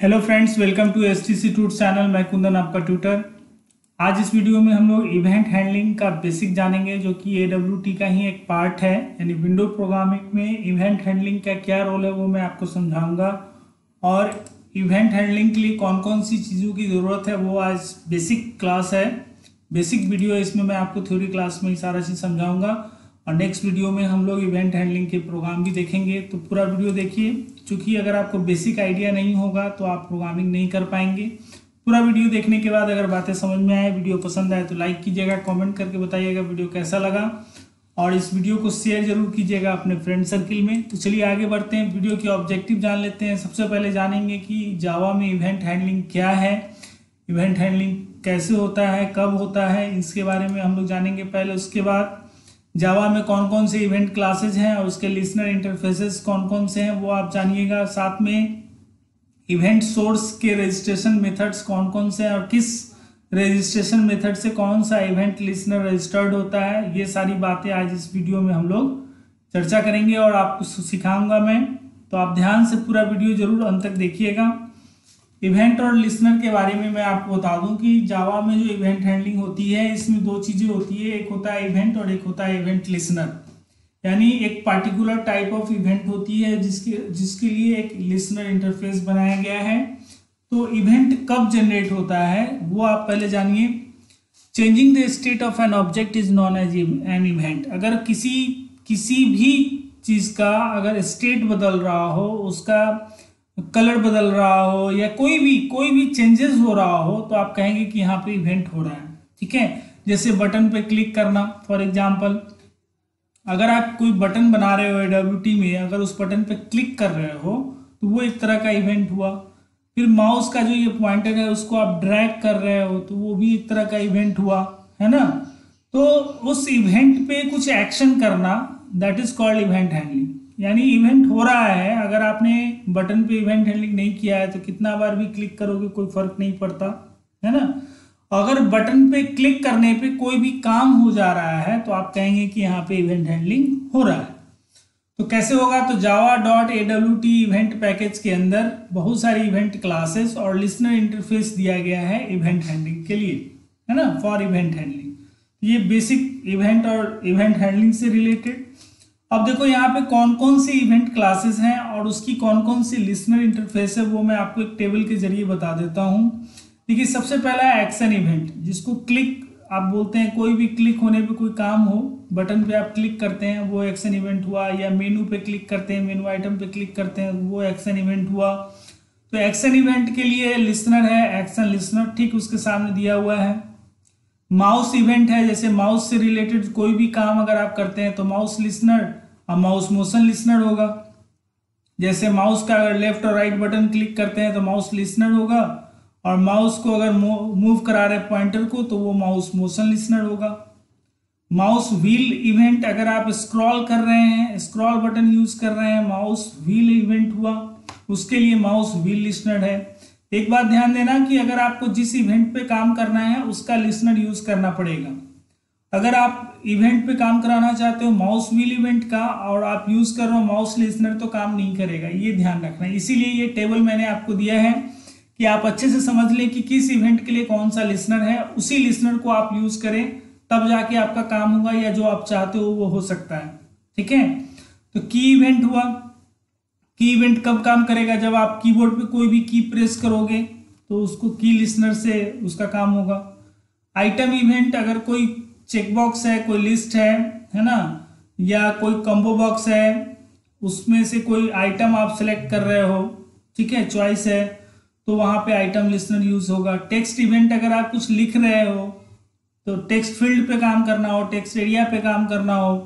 Hello friends, welcome to STC tute channel. मैं कुंदन, आपका tutor. आज इस वीडियो में हम लोग इवेंट हैंडलिंग का बेसिक जानेंगे, जो कि एडब्ल्यूटी का ही एक पार्ट है। यानी विंडो प्रोग्रामिंग में इवेंट हैंडलिंग का क्या रोल है वो मैं आपको समझाऊंगा, और इवेंट हैंडलिंग के लिए कौन कौन सी चीज़ों की ज़रूरत है वो आज बेसिक क्लास है, बेसिक वीडियो है। इसमें मैं आपको थ्योरी क्लास में ही सारा चीज़ समझाऊंगा, और नेक्स्ट वीडियो में हम लोग इवेंट हैंडलिंग के प्रोग्राम भी देखेंगे। तो पूरा वीडियो देखिए, क्योंकि अगर आपको बेसिक आइडिया नहीं होगा तो आप प्रोग्रामिंग नहीं कर पाएंगे। पूरा वीडियो देखने के बाद अगर बातें समझ में आए, वीडियो पसंद आए तो लाइक कीजिएगा, कमेंट करके बताइएगा वीडियो कैसा लगा, और इस वीडियो को शेयर जरूर कीजिएगा अपने फ्रेंड सर्किल में। तो चलिए आगे बढ़ते हैं, वीडियो के ऑब्जेक्टिव जान लेते हैं। सबसे पहले जानेंगे कि जावा में इवेंट हैंडलिंग क्या है, इवेंट हैंडलिंग कैसे होता है, कब होता है, इसके बारे में हम लोग जानेंगे पहले। उसके बाद जावा में कौन कौन से इवेंट क्लासेज हैं और उसके लिसनर इंटरफेसेस कौन कौन से हैं वो आप जानिएगा। साथ में इवेंट सोर्स के रजिस्ट्रेशन मेथड्स कौन कौन से हैं और किस रजिस्ट्रेशन मेथड से कौन सा इवेंट लिसनर रजिस्टर्ड होता है, ये सारी बातें आज इस वीडियो में हम लोग चर्चा करेंगे और आपको सिखाऊंगा मैं। तो आप ध्यान से पूरा वीडियो जरूर अंत तक देखिएगा। इवेंट और लिसनर के बारे में मैं आपको बता दूं कि जावा में जो इवेंट हैंडलिंग होती है इसमें दो चीज़ें होती है, एक होता है इवेंट और एक होता है इवेंट लिसनर। यानी एक पार्टिकुलर टाइप ऑफ इवेंट होती है जिसके लिए एक लिसनर इंटरफेस बनाया गया है। तो इवेंट कब जनरेट होता है वो आप पहले जानिए। Changing the state of an object is known as an event. अगर किसी भी चीज़ का अगर स्टेट बदल रहा हो, उसका कलर बदल रहा हो, या कोई भी चेंजेस हो रहा हो, तो आप कहेंगे कि यहाँ पे इवेंट हो रहा है। ठीक है, जैसे बटन पे क्लिक करना फॉर एग्जांपल। अगर आप कोई बटन बना रहे हो एडब्ल्यूटी में, अगर उस बटन पे क्लिक कर रहे हो तो वो एक तरह का इवेंट हुआ। फिर माउस का जो ये पॉइंटर है उसको आप ड्रैग कर रहे हो तो वो भी एक तरह का इवेंट हुआ, है ना। तो उस इवेंट पे कुछ एक्शन करना, that is called event handling. यानी इवेंट हो रहा है, अगर आपने बटन पे इवेंट हैंडलिंग नहीं किया है तो कितना बार भी क्लिक करोगे कोई फर्क नहीं पड़ता, है ना। अगर बटन पे क्लिक करने पे कोई भी काम हो जा रहा है तो आप कहेंगे कि यहाँ पे इवेंट हैंडलिंग हो रहा है। तो कैसे होगा, तो java.awt इवेंट पैकेज के अंदर बहुत सारी इवेंट क्लासेस और लिसनर इंटरफेस दिया गया है इवेंट हैंडलिंग के लिए, है ना, फॉर इवेंट हैंडलिंग। ये बेसिक इवेंट और इवेंट हैंडलिंग से रिलेटेड। अब देखो यहाँ पे कौन कौन से इवेंट क्लासेस हैं और उसकी कौन कौन सी लिसनर इंटरफेस है वो मैं आपको एक टेबल के जरिए बता देता हूँ। देखिए, सबसे पहला है एक्शन इवेंट, जिसको क्लिक आप बोलते हैं। कोई भी क्लिक होने पे कोई काम हो, बटन पे आप क्लिक करते हैं वो एक्शन इवेंट हुआ, या मेनू पे क्लिक करते हैं, मेनू आइटम पे क्लिक करते हैं वो एक्शन इवेंट हुआ। तो एक्शन इवेंट के लिए लिसनर है, एक्शन लिसनर, ठीक उसके सामने दिया हुआ है। माउस इवेंट है, जैसे माउस से रिलेटेड कोई भी काम अगर आप करते हैं तो माउस लिसनर और माउस मोशन लिसनर होगा। जैसे माउस का अगर लेफ्ट और राइट बटन क्लिक करते हैं तो माउस लिसनर होगा, और माउस को अगर मूव करा रहे पॉइंटर को तो वो माउस मोशन लिसनर होगा। माउस व्हील इवेंट, अगर आप स्क्रॉल कर रहे हैं, स्क्रॉल बटन यूज कर रहे हैं, माउस व्हील इवेंट हुआ, उसके लिए माउस व्हील लिसनर है। एक बात ध्यान देना कि अगर आपको जिस इवेंट पे काम करना है उसका लिसनर यूज करना पड़ेगा। अगर आप इवेंट पे काम कराना चाहते हो माउस व्हील इवेंट का और आप यूज कर रहे हो माउस लिसनर, तो काम नहीं करेगा, ये ध्यान रखना। इसीलिए ये टेबल मैंने आपको दिया है कि आप अच्छे से समझ लें कि किस इवेंट के लिए कौन सा लिसनर है, उसी लिसनर को आप यूज करें, तब जाके आपका काम होगा या जो आप चाहते हो वो हो सकता है। ठीक है, तो की इवेंट हुआ। की इवेंट कब काम करेगा, जब आप कीबोर्ड पे कोई भी की प्रेस करोगे तो उसको की लिसनर से उसका काम होगा। आइटम इवेंट, अगर कोई चेकबॉक्स है, कोई लिस्ट है ना, या कोई कॉम्बो बॉक्स है, उसमें से कोई आइटम आप सेलेक्ट कर रहे हो, ठीक है, चॉइस है, तो वहां पे आइटम लिसनर यूज होगा। टेक्स्ट इवेंट, अगर आप कुछ लिख रहे हो तो टेक्स्ट फील्ड पे काम करना हो, टेक्स्ट एरिया पे काम करना हो,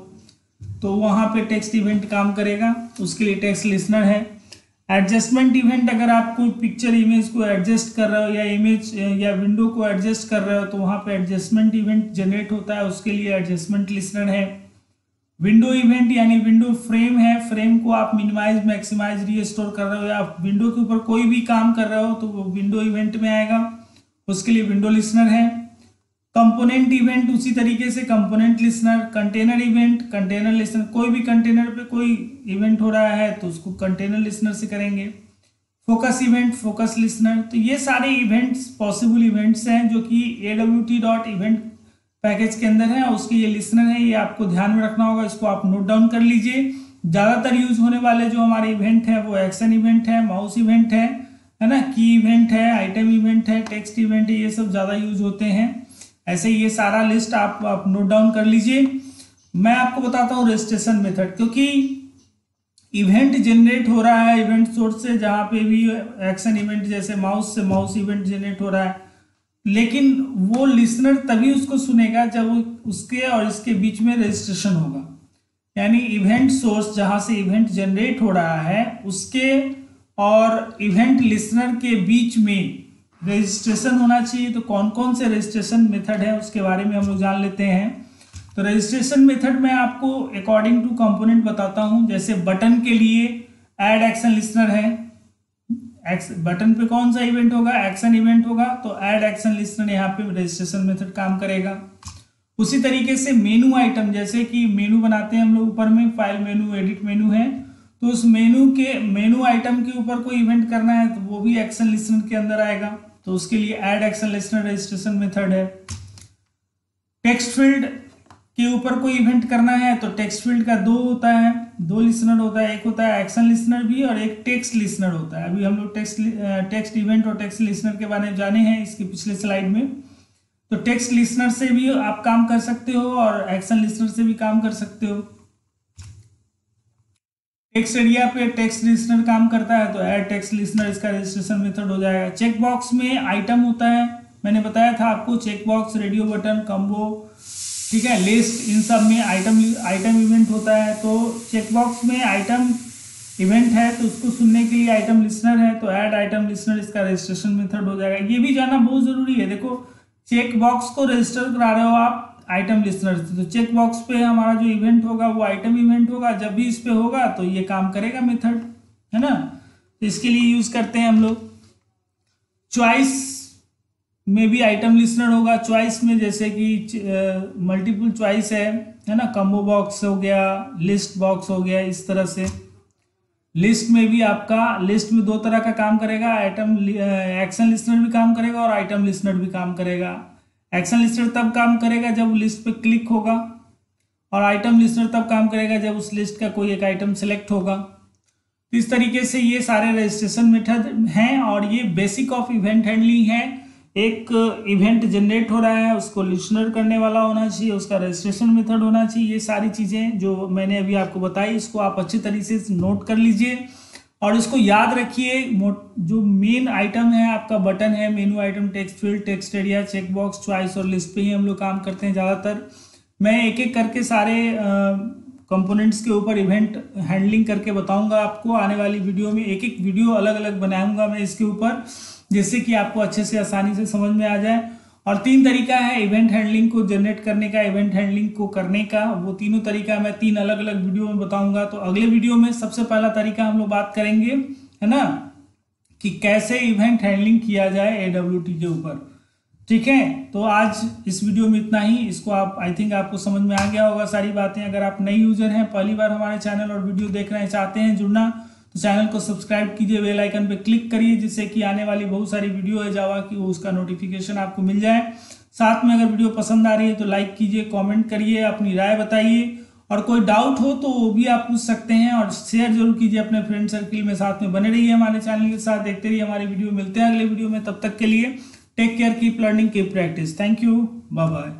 तो वहां पे टेक्स्ट इवेंट काम करेगा, उसके लिए टेक्स्ट लिसनर है। एडजस्टमेंट इवेंट, अगर आप कोई पिक्चर इमेज को एडजस्ट कर रहे हो या इमेज या विंडो को एडजस्ट कर रहे हो तो वहां पे एडजस्टमेंट इवेंट जनरेट होता है, उसके लिए एडजस्टमेंट लिसनर है। विंडो इवेंट यानी विंडो फ्रेम है, फ्रेम को आप मिनिमाइज मैक्सिमाइज रीस्टोर कर रहे हो या विंडो के ऊपर कोई भी काम कर रहे हो तो वो विंडो इवेंट में आएगा, उसके लिए विंडो लिसनर है। कंपोनेंट इवेंट उसी तरीके से component listener. Container event, container listener, कोई भी कंटेनर पे कोई इवेंट हो रहा है तो उसको कंटेनर लिसनर से करेंगे। Focus event, focus listener. तो ये सारे इवेंट्स पॉसिबल इवेंट्स हैं जो कि awt.event पैकेज के अंदर है, और उसके ये लिसनर है, ये आपको ध्यान में रखना होगा, इसको आप नोट डाउन कर लीजिए। ज़्यादातर यूज होने वाले जो हमारे इवेंट है वो एक्शन इवेंट है, माउस इवेंट है ना, की इवेंट है, आइटम इवेंट है, टेक्स्ट इवेंट है, ये सब ज़्यादा यूज होते हैं। ऐसे ये सारा लिस्ट आप नोट डाउन कर लीजिए। मैं आपको बताता हूँ रजिस्ट्रेशन मेथड, क्योंकि इवेंट जनरेट हो रहा है इवेंट सोर्स से, जहाँ पे भी एक्शन इवेंट जैसे माउस से माउस इवेंट जनरेट हो रहा है, लेकिन वो लिसनर तभी उसको सुनेगा जब उसके और इसके बीच में रजिस्ट्रेशन होगा। यानी इवेंट सोर्स जहाँ से इवेंट जनरेट हो रहा है उसके और इवेंट लिसनर के बीच में रजिस्ट्रेशन होना चाहिए। तो कौन कौन से रजिस्ट्रेशन मेथड है उसके बारे में हम लोग जान लेते हैं। तो रजिस्ट्रेशन मेथड में आपको अकॉर्डिंग टू कंपोनेंट बताता हूं। जैसे बटन के लिए ऐड एक्शन लिसनर है, बटन पे कौन सा इवेंट होगा, एक्शन इवेंट होगा, तो ऐड एक्शन लिसनर यहाँ पे रजिस्ट्रेशन मेथड काम करेगा। उसी तरीके से मेनू आइटम, जैसे कि मेनू बनाते हैं हम लोग, ऊपर में फाइल मेनू, एडिट मेनू है, तो उस मेनू आइटम के ऊपर कोई इवेंट करना है तो वो भी एक्शन लिसनर के अंदर आएगा, तो उसके लिए add action listener registration method है। टेक्स्ट फील्ड के ऊपर कोई इवेंट करना है तो टेक्स्ट फील्ड का दो लिसनर होता है, एक होता है एक्शन लिसनर भी और एक टेक्स्ट लिसनर होता है। अभी हम लोग टेक्स्ट इवेंट और टेक्स्ट लिसनर के बारे में जाने हैं इसके पिछले स्लाइड में। तो टेक्स्ट लिसनर से भी आप काम कर सकते हो और एक्शन लिसनर से भी काम कर सकते हो। टेक्स्ट एरिया पे टेक्स्ट लिसनर काम करता है तो ऐड टेक्स्ट लिसनर इसका रजिस्ट्रेशन मेथड हो जाएगा। चेक बॉक्स में आइटम होता है, मैंने बताया था आपको, check box, radio button, combo, ठीक है, लिस्ट, इन सब में आइटम इवेंट होता है। तो चेक बॉक्स में आइटम इवेंट है तो उसको सुनने के लिए आइटम लिसनर है, तो ऐड आइटम लिसनर इसका रजिस्ट्रेशन मेथड हो जाएगा। ये भी जानना बहुत जरूरी है। देखो, चेक बॉक्स को रजिस्टर करा रहे हो आप आइटम लिसनर से, तो चेक बॉक्स पे हमारा जो इवेंट होगा वो आइटम इवेंट होगा। जब भी इस पे होगा तो ये काम करेगा मेथड, है ना। तो इसके लिए यूज करते हैं हम लोग। चॉइस में भी आइटम लिसनर होगा। चॉइस में जैसे कि मल्टीपल चॉइस है ना, कम्बो बॉक्स हो गया, लिस्ट बॉक्स हो गया, इस तरह से। लिस्ट में भी आपका, लिस्ट में दो तरह का काम करेगा, एक्शन लिसनर भी काम करेगा और आइटम लिसनर भी काम करेगा। एक्शन लिस्टर तब काम करेगा जब लिस्ट पे क्लिक होगा, और आइटम लिस्टर तब काम करेगा जब उस लिस्ट का कोई एक आइटम सेलेक्ट होगा। तो इस तरीके से ये सारे रजिस्ट्रेशन मेथड हैं, और ये बेसिक ऑफ इवेंट हैंडलिंग है। एक इवेंट जनरेट हो रहा है, उसको लिसनर करने वाला होना चाहिए, उसका रजिस्ट्रेशन मेथड होना चाहिए। ये सारी चीज़ें जो मैंने अभी आपको बताई, इसको आप अच्छी तरीके से नोट कर लीजिए और इसको याद रखिए। जो मेन आइटम है आपका बटन है, menu item, text field, text area, check box, choice और लिस्ट पे ही हम लोग काम करते हैं ज़्यादातर। मैं एक एक करके सारे कंपोनेंट्स के ऊपर इवेंट हैंडलिंग करके बताऊंगा आपको आने वाली वीडियो में। एक एक वीडियो अलग अलग बनाऊंगा मैं इसके ऊपर, जिससे कि आपको अच्छे से आसानी से समझ में आ जाए। और 3 तरीका है इवेंट हैंडलिंग को जनरेट करने का, इवेंट हैंडलिंग को करने का। वो तीनों तरीका मैं 3 अलग अलग वीडियो में बताऊंगा। तो अगले वीडियो में सबसे पहला तरीका हम लोग बात करेंगे, है ना, कि कैसे इवेंट हैंडलिंग किया जाए AWT के ऊपर। ठीक है, तो आज इस वीडियो में इतना ही। इसको आप, आई थिंक आपको समझ में आ गया होगा सारी बातें। अगर आप नए यूजर हैं, पहली बार हमारे चैनल और वीडियो देख रहे हैं, चाहते हैं जुड़ना, तो चैनल को सब्सक्राइब कीजिए, बेल आइकन पे क्लिक करिए, जिससे कि आने वाली बहुत सारी वीडियो है जावा की, वो उसका नोटिफिकेशन आपको मिल जाए। साथ में अगर वीडियो पसंद आ रही है तो लाइक कीजिए, कमेंट करिए, अपनी राय बताइए, और कोई डाउट हो तो वो भी आप पूछ सकते हैं। और शेयर जरूर कीजिए अपने फ्रेंड सर्किल में। साथ में बने रहिए हमारे चैनल के साथ, देखते रहिए हमारी वीडियो। मिलते हैं अगले वीडियो में, तब तक के लिए take care, keep learning, keep practice. Thank you, bye bye.